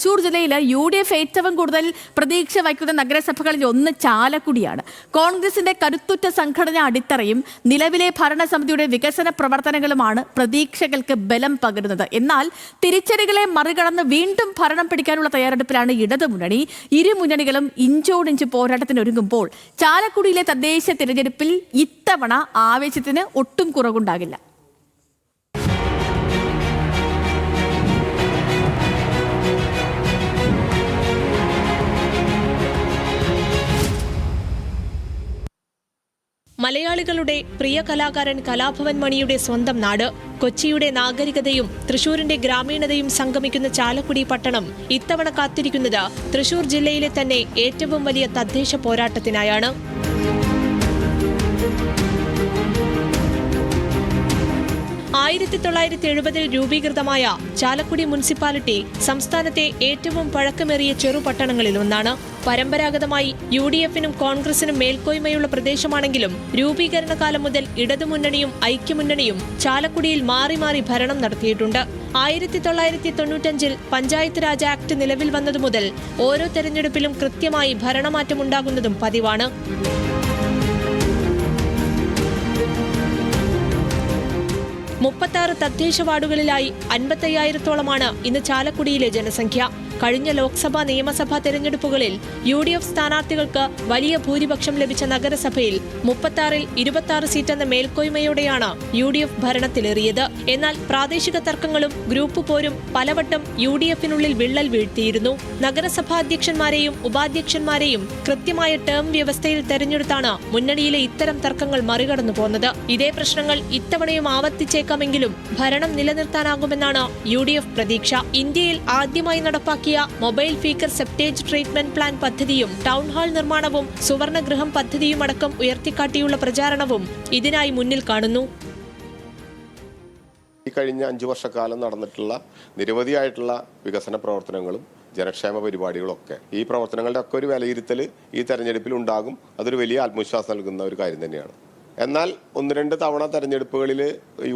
തൃശൂർ ജില്ലയിൽ UDF ഏറ്റവും കൂടുതൽ പ്രതീക്ഷ വയ്ക്കുന്ന നഗരസഭകളിൽ ഒന്ന് ചാലക്കുടിയാണ്. കോൺഗ്രസിന്റെ കരുത്തുറ്റ സംഘടനാ അടിത്തറയും നിലവിലെ ഭരണസമിതിയുടെ വികസന പ്രവർത്തനങ്ങളുമാണ് പ്രതീക്ഷകൾക്ക് ബലം പകരുന്നത്. എന്നാൽ തിരിച്ചടികളെ മറികടന്ന് വീണ്ടും ഭരണം പിടിക്കാനുള്ള തയ്യാറെടുപ്പിലാണ് ഇടതുമുന്നണി. ഇരു മുന്നണികളും ഇഞ്ചോടിഞ്ച് പോരാട്ടത്തിനൊരുങ്ങുമ്പോൾ ചാലക്കുടിയിലെ തദ്ദേശ തിരഞ്ഞെടുപ്പിൽ ഇത്തവണ ആവേശത്തിന് ഒട്ടും കുറവുണ്ടാകില്ല. മലയാളികളുടെ പ്രിയ കലാകാരൻ കലാഭവൻ മണിയുടെ സ്വന്തം നാട്, കൊച്ചിയുടെ നാഗരികതയും തൃശൂരിന്റെ ഗ്രാമീണതയും സംഗമിക്കുന്ന ചാലക്കുടി പട്ടണം ഇത്തവണ കാത്തിരിക്കുന്നത് തൃശൂർ ജില്ലയിലെ തന്നെ ഏറ്റവും വലിയ തദ്ദേശ പോരാട്ടത്തിനായാണ്. രൂപീകൃതമായ ചാലക്കുടി മുനിസിപ്പാലിറ്റി സംസ്ഥാനത്തെ ഏറ്റവും പഴക്കമേറിയ ചെറുപട്ടണങ്ങളിൽ ഒന്നാണ്. പരമ്പരാഗതമായി UDFനും കോൺഗ്രസിനും മേൽക്കോയ്മയുള്ള പ്രദേശമാണെങ്കിലും രൂപീകരണ കാലം മുതൽ ഇടതുമുന്നണിയും ഐക്യമുന്നണിയും ചാലക്കുടിയിൽ മാറി മാറി ഭരണം നടത്തിയിട്ടുണ്ട്. 1995 പഞ്ചായത്ത് രാജ് ആക്ട് നിലവിൽ വന്നതു മുതൽ ഓരോ തെരഞ്ഞെടുപ്പിലും കൃത്യമായി ഭരണമാറ്റമുണ്ടാകുന്നതും പതിവാണ്. 36 തദ്ദേശ വാർഡുകളിലായി 55,000-ഓളമാണ് ഇന്ന് ചാലക്കുടിയിലെ ജനസംഖ്യ. കഴിഞ്ഞ ലോക്സഭാ നിയമസഭാ തെരഞ്ഞെടുപ്പുകളിൽ UDF സ്ഥാനാർത്ഥികൾക്ക് വലിയ ഭൂരിപക്ഷം ലഭിച്ച നഗരസഭയിൽ 36-ൽ 26 സീറ്റെന്ന മേൽക്കോയ്മയോടെയാണ് UDF ഭരണത്തിലേറിയത്. എന്നാൽ പ്രാദേശിക തർക്കങ്ങളും ഗ്രൂപ്പ് പോരും പലവട്ടം UDFനുള്ളിൽ വിള്ളൽ വീഴ്ത്തിയിരുന്നു. നഗരസഭാ അധ്യക്ഷന്മാരെയും ഉപാധ്യക്ഷന്മാരെയും കൃത്യമായ ടേം വ്യവസ്ഥയിൽ തെരഞ്ഞെടുത്താണ് മുന്നണിയിലെ ഇത്തരം തർക്കങ്ങൾ മറികടന്നു പോന്നത്. ഇതേ പ്രശ്നങ്ങൾ ഇത്തവണയും ആവർത്തിച്ചേക്കാമെങ്കിലും ഭരണം നിലനിർത്താനാകുമെന്നാണ് UDF പ്രതീക്ഷ. ഇന്ത്യയിൽ ആദ്യമായി നടപ്പാക്കിയ മൊബൈൽ ഫീക്കർ സെപ്റ്റേജ് ട്രീറ്റ്മെന്റ് പ്ലാൻ പദ്ധതിയും ടൗൺ ഹാൾ നിർമ്മാണവും സുവർണഗൃഹം പദ്ധതിയുമടക്കം ഉയർത്തിക്കാട്ടിയുള്ള പ്രചാരണവും ഇതിനായി മുന്നിൽ കാണുന്നു. ഈ കഴിഞ്ഞ 5 വർഷക്കാലം നടന്നിട്ടുള്ള നിരവധിയായിട്ടുള്ള വികസന പ്രവർത്തനങ്ങളും ജനക്ഷേമ പരിപാടികളൊക്കെ ഈ പ്രവർത്തനങ്ങളുടെ ഒക്കെ ഒരു വിലയിരുത്തൽ ഈ തെരഞ്ഞെടുപ്പിൽ ഉണ്ടാകും. അതൊരു വലിയ ആത്മവിശ്വാസം നൽകുന്ന ഒരു കാര്യം തന്നെയാണ്. എന്നാൽ 1-2 തവണ തെരഞ്ഞെടുപ്പുകളിൽ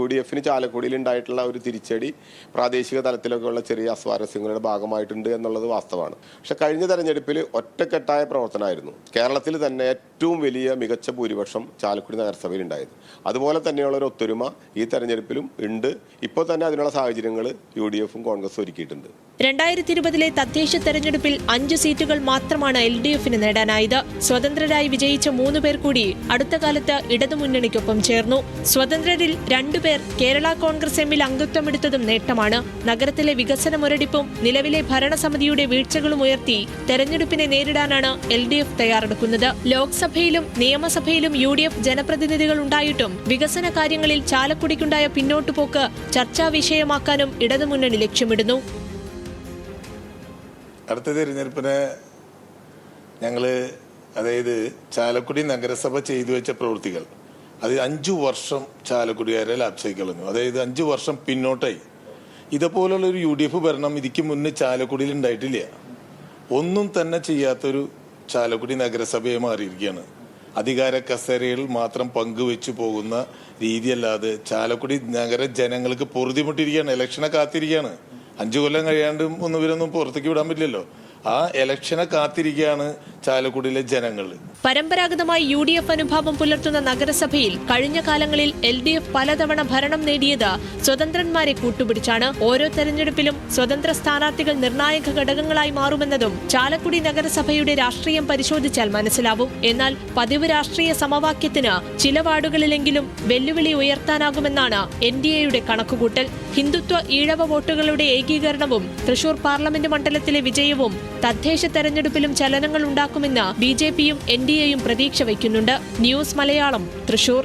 UDFന് ചാലക്കുടിയിൽ ഉണ്ടായിട്ടുള്ള ഒരു തിരിച്ചടി പ്രാദേശിക തലത്തിലൊക്കെയുള്ള ചെറിയ അസ്വാരസ്യങ്ങളുടെ ഭാഗമായിട്ടുണ്ട് എന്നുള്ളത് വാസ്തവമാണ്. പക്ഷെ കഴിഞ്ഞ തെരഞ്ഞെടുപ്പിൽ ഒറ്റക്കെട്ടായ പ്രവർത്തനമായിരുന്നു കേരളത്തിൽ തന്നെ ഏറ്റവും വലിയ മികച്ച ഭൂരിപക്ഷം ചാലക്കുടി നഗരസഭയിൽ ഉണ്ടായത്. അതുപോലെ തന്നെയുള്ള ഒരു ഒത്തൊരുമ ഈ തെരഞ്ഞെടുപ്പിലും ഉണ്ട്. ഇപ്പോൾ തന്നെ അതിനുള്ള സാഹചര്യങ്ങൾ UDFും കോൺഗ്രസും ഒരുക്കിയിട്ടുണ്ട്. 2020 തദ്ദേശ തെരഞ്ഞെടുപ്പിൽ 5 സീറ്റുകൾ മാത്രമാണ് LDFന് നേടാനായത്. സ്വതന്ത്രരായി വിജയിച്ച 3 പേർ കൂടി അടുത്ത കാലത്ത് ഇടതുമുന്നണിക്കൊപ്പം ചേർന്നു. സ്വതന്ത്രരിൽ 2 പേർ കേരള കോൺഗ്രസ് എമ്മിൽ അംഗത്വമെടുത്തതും നേട്ടമാണ്. നഗരത്തിലെ വികസന മുരടിപ്പും നിലവിലെ ഭരണസമിതിയുടെ വീഴ്ചകളും ഉയർത്തി തെരഞ്ഞെടുപ്പിനെ നേരിടാനാണ് LDF തയ്യാറെടുക്കുന്നത്. ലോക്സഭയിലും നിയമസഭയിലും UDF ജനപ്രതിനിധികൾ ഉണ്ടായിട്ടും വികസന കാര്യങ്ങളിൽ ചാലക്കുടിക്കുണ്ടായ പിന്നോട്ടുപോക്ക് ചർച്ചാ വിഷയമാക്കാനും ഇടതുമുന്നണി ലക്ഷ്യമിടുന്നു. അടുത്ത തെരഞ്ഞെടുപ്പിന് അതായത് ചാലക്കുടി നഗരസഭ ചെയ്തു വെച്ച പ്രവൃത്തികൾ അത് 5 വർഷം ചാലക്കുടിക്കാരെ ലാഭ്യക്കളഞ്ഞു. അതായത് 5 വർഷം പിന്നോട്ടായി. ഇതുപോലുള്ള ഒരു UDF ഭരണം ഇതിക്ക് മുന്നേ ചാലക്കുടിയിൽ ഉണ്ടായിട്ടില്ല. ഒന്നും തന്നെ ചെയ്യാത്തൊരു ചാലക്കുടി നഗരസഭയെ മാറിയിരിക്കുകയാണ്. അധികാര കസേരയിൽ മാത്രം പങ്കുവെച്ചു പോകുന്ന രീതിയല്ലാതെ ചാലക്കുടി നഗര ജനങ്ങൾക്ക് പൊറുതിമുട്ടിരിക്കുകയാണ്. ഇലക്ഷനെ കാത്തിരിക്കുകയാണ്. 5 കൊല്ലം കഴിയാണ്ടും ഇവരൊന്നും പുറത്തേക്ക് വിടാൻ പറ്റില്ലല്ലോ. ആ ഇലക്ഷനെ കാത്തിരിക്കുകയാണ് ചാലക്കുടിയിലെ ജനങ്ങൾ. പരമ്പരാഗതമായി UDF അനുഭാവം പുലർത്തുന്ന നഗരസഭയിൽ കഴിഞ്ഞ കാലങ്ങളിൽ LDF പലതവണ ഭരണം നേടിയത് സ്വതന്ത്രന്മാരെ കൂട്ടുപിടിച്ചാണ്. ഓരോ തെരഞ്ഞെടുപ്പിലും സ്വതന്ത്ര സ്ഥാനാർത്ഥികൾ നിർണായക ഘടകങ്ങളായി മാറുമെന്നതും ചാലക്കുടി നഗരസഭയുടെ രാഷ്ട്രീയം പരിശോധിച്ചാൽ മനസ്സിലാവും. എന്നാൽ പതിവ് രാഷ്ട്രീയ സമവാക്യത്തിന് ചില വാർഡുകളിലെങ്കിലും വെല്ലുവിളി ഉയർത്താനാകുമെന്നാണ് NDAയുടെ കണക്കുകൂട്ടൽ. ഹിന്ദുത്വ ഈഴവ വോട്ടുകളുടെ ഏകീകരണവും തൃശൂർ പാർലമെന്റ് മണ്ഡലത്തിലെ വിജയവും തദ്ദേശ തെരഞ്ഞെടുപ്പിലും ചലനങ്ങൾ ഉണ്ടാക്കുമെന്ന് BJPയും NDAയും പ്രതീക്ഷ വയ്ക്കുന്നുണ്ട്. ന്യൂസ് മലയാളം, തൃശൂർ.